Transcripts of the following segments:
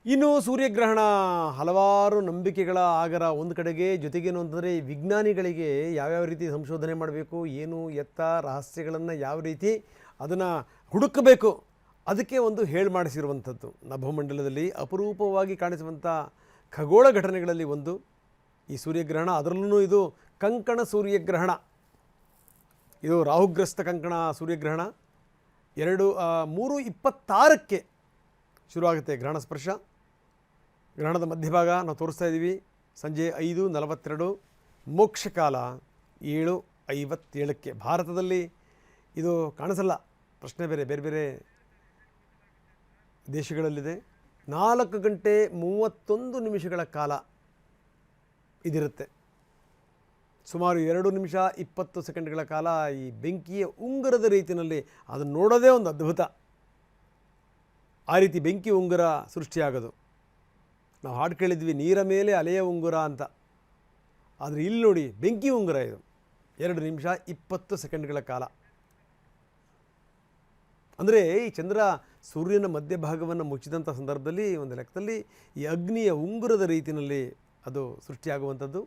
ಇನ್ನು ಸೂರ್ಯಗ್ರಹಣ ಹಲವಾರು ನಂಬಿಕೆಗಳ ಆಗರ ಒಂದು ಕಡೆಗೆ, ಜೊತೆಗೇನು ಅಂತಂದರೆ ವಿಜ್ಞಾನಿಗಳಿಗೆ ಯಾವ್ಯಾವ ರೀತಿ ಸಂಶೋಧನೆ ಮಾಡಬೇಕು, ಏನು ಎತ್ತ ರಹಸ್ಯಗಳನ್ನು ಯಾವ ರೀತಿ ಅದನ್ನು ಹುಡುಕಬೇಕು, ಅದಕ್ಕೆ ಒಂದು ಹೇಳಿ ಮಾಡಿಸಿರುವಂಥದ್ದು. ನಭಮಂಡಲದಲ್ಲಿ ಅಪರೂಪವಾಗಿ ಕಾಣಿಸುವಂಥ ಖಗೋಳ ಘಟನೆಗಳಲ್ಲಿ ಒಂದು ಈ ಸೂರ್ಯಗ್ರಹಣ. ಅದರಲ್ಲೂ ಇದು ಕಂಕಣ ಸೂರ್ಯಗ್ರಹಣ. ಇದು ರಾಹುಗ್ರಸ್ತ ಕಂಕಣ ಸೂರ್ಯಗ್ರಹಣ. 3:26ಕ್ಕೆ ಶುರುವಾಗುತ್ತೆ ಗ್ರಹಣ ಸ್ಪರ್ಶ. ಗ್ರಹಣದ ಮಧ್ಯಭಾಗ ನಾವು ತೋರಿಸ್ತಾ ಇದ್ದೀವಿ. ಸಂಜೆ 5:42, ಮೋಕ್ಷಕಾಲ 7:57ಕ್ಕೆ. ಭಾರತದಲ್ಲಿ ಇದು ಕಾಣಿಸಲ್ಲ, ಪ್ರಶ್ನೆ ಬೇರೆ ಬೇರೆ ದೇಶಗಳಲ್ಲಿದೆ. 4 ಗಂಟೆ 31 ನಿಮಿಷಗಳ ಕಾಲ ಇದಿರುತ್ತೆ. ಸುಮಾರು 2 ನಿಮಿಷ 20 ಸೆಕೆಂಡ್ಗಳ ಕಾಲ ಈ ಬೆಂಕಿಯ ಉಂಗುರದ ರೀತಿಯಲ್ಲಿ ಅದನ್ನು ನೋಡೋದೇ ಒಂದು ಅದ್ಭುತ. ಆ ರೀತಿ ಬೆಂಕಿ ಉಂಗುರ ಸೃಷ್ಟಿಯಾಗೋದು. ನಾವು ಹಾಡು ಕೇಳಿದ್ವಿ, ನೀರ ಮೇಲೆ ಅಲೆಯ ಉಂಗುರ ಅಂತ. ಆದರೆ ಇಲ್ಲಿ ನೋಡಿ, ಬೆಂಕಿ ಉಂಗುರ ಇದು. 2 ನಿಮಿಷ 20 ಸೆಕೆಂಡ್ಗಳ ಕಾಲ. ಅಂದರೆ ಈ ಚಂದ್ರ ಸೂರ್ಯನ ಮಧ್ಯಭಾಗವನ್ನು ಮುಚ್ಚಿದಂಥ ಸಂದರ್ಭದಲ್ಲಿ ಒಂದು ಲೆಕ್ಕದಲ್ಲಿ ಈ ಅಗ್ನಿಯ ಉಂಗುರದ ರೀತಿಯಲ್ಲಿ ಅದು ಸೃಷ್ಟಿಯಾಗುವಂಥದ್ದು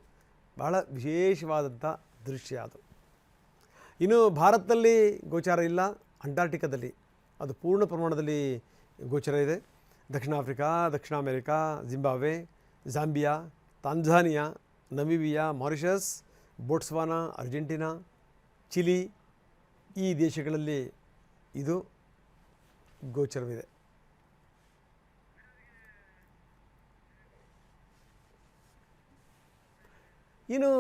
ಬಹಳ ವಿಶೇಷವಾದಂಥ ದೃಶ್ಯ ಅದು. ಇನ್ನು ಭಾರತದಲ್ಲಿ ಗೋಚಾರ ಇಲ್ಲ, ಅಂಟಾರ್ಟಿಕಾದಲ್ಲಿ ಅದು ಪೂರ್ಣ ಪ್ರಮಾಣದಲ್ಲಿ ಗೋಚರ ಇದೆ. ದಕ್ಷಿಣ ಆಫ್ರಿಕಾ, ದಕ್ಷಿಣ America, Zimbabwe, Zambia, Tanzania, Namibia, Mauritius, Botswana, Argentina, Chile ಈ ದೇಶಗಳಲ್ಲಿ ಇದು ಗೋಚರವಿದೆ. ಇನ್ನು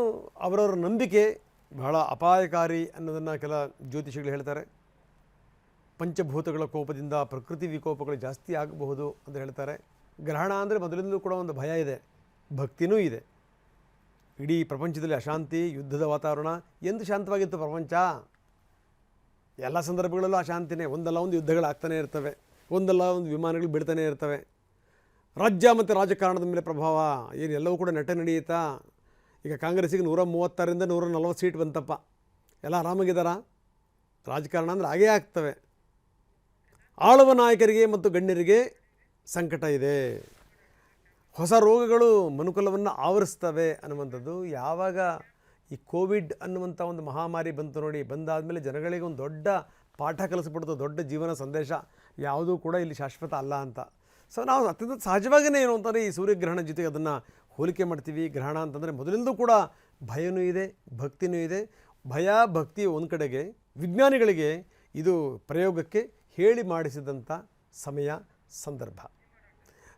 ಅವರವರ ನಂಬಿಕೆ ಬಹಳ ಅಪಾಯಕಾರಿ ಅನ್ನೋದನ್ನು ಕೆಲ ಜ್ಯೋತಿಷಿಗಳು ಹೇಳ್ತಾರೆ. ಪಂಚಭೂತಗಳ ಕೋಪದಿಂದ ಪ್ರಕೃತಿ ವಿಕೋಪಗಳು ಜಾಸ್ತಿ ಆಗಬಹುದು ಅಂತ ಹೇಳ್ತಾರೆ. ಗ್ರಹಣ ಅಂದರೆ ಮೊದಲಿಂದಲೂ ಕೂಡ ಒಂದು ಭಯ ಇದೆ, ಭಕ್ತಿನೂ ಇದೆ. ಇಡೀ ಪ್ರಪಂಚದಲ್ಲಿ ಅಶಾಂತಿ, ಯುದ್ಧದ ವಾತಾವರಣ. ಎಂದು ಶಾಂತವಾಗಿತ್ತು ಪ್ರಪಂಚ? ಎಲ್ಲ ಸಂದರ್ಭಗಳಲ್ಲೂ ಅಶಾಂತಿನೇ. ಒಂದಲ್ಲ ಒಂದು ಯುದ್ಧಗಳಾಗ್ತಾನೆ ಇರ್ತವೆ, ಒಂದಲ್ಲ ಒಂದು ವಿಮಾನಗಳು ಬೀಳ್ತಾನೆ ಇರ್ತವೆ. ರಾಜ್ಯ ಮತ್ತು ರಾಜಕಾರಣದ ಮೇಲೆ ಪ್ರಭಾವ ಏನು ಎಲ್ಲವೂ ಕೂಡ ನಡೆಯುತ್ತಾ? ಈಗ ಕಾಂಗ್ರೆಸ್ಸಿಗೆ 136ರಿಂದ 140 ಸೀಟ್ ಬಂತಪ್ಪ. ಎಲ್ಲ ಆರಾಮಾಗಿದ್ದಾರ? ರಾಜಕಾರಣ ಅಂದರೆ ಹಾಗೇ ಆಗ್ತವೆ. ಆಳುವ ನಾಯಕರಿಗೆ ಮತ್ತು ಗಣ್ಯರಿಗೆ ಸಂಕಟ ಇದೆ. ಹೊಸ ರೋಗಗಳು ಮನುಕುಲವನ್ನು ಆವರಿಸ್ತವೆ ಅನ್ನುವಂಥದ್ದು. ಯಾವಾಗ ಈ ಕೋವಿಡ್ ಅನ್ನುವಂಥ ಒಂದು ಮಹಾಮಾರಿ ಬಂತು ನೋಡಿ, ಬಂದಾದಮೇಲೆ ಜನಗಳಿಗೆ ಒಂದು ದೊಡ್ಡ ಪಾಠ ಕಲಿಸ್ಬಿಡ್ತು, ದೊಡ್ಡ ಜೀವನ ಸಂದೇಶ. ಯಾವುದೂ ಕೂಡ ಇಲ್ಲಿ ಶಾಶ್ವತ ಅಲ್ಲ ಅಂತ. ಸೊ ನಾವು ಅತ್ಯಂತ ಸಹಜವಾಗಿಯೇ ಏನು ಅಂತಾರೆ, ಈ ಸೂರ್ಯಗ್ರಹಣ ಜೊತೆಗೆ ಅದನ್ನು ಹೋಲಿಕೆ ಮಾಡ್ತೀವಿ. ಗ್ರಹಣ ಅಂತಂದರೆ ಮೊದಲಿಂದೂ ಕೂಡ ಭಯನೂ ಇದೆ, ಭಕ್ತಿನೂ ಇದೆ. ಭಯ ಭಕ್ತಿ ಒಂದು ಕಡೆಗೆ, ವಿಜ್ಞಾನಿಗಳಿಗೆ ಇದು ಪ್ರಯೋಗಕ್ಕೆ ಹೇಳಿ ಮಾಡಿಸಿದಂಥ ಸಮಯ ಸಂದರ್ಭ.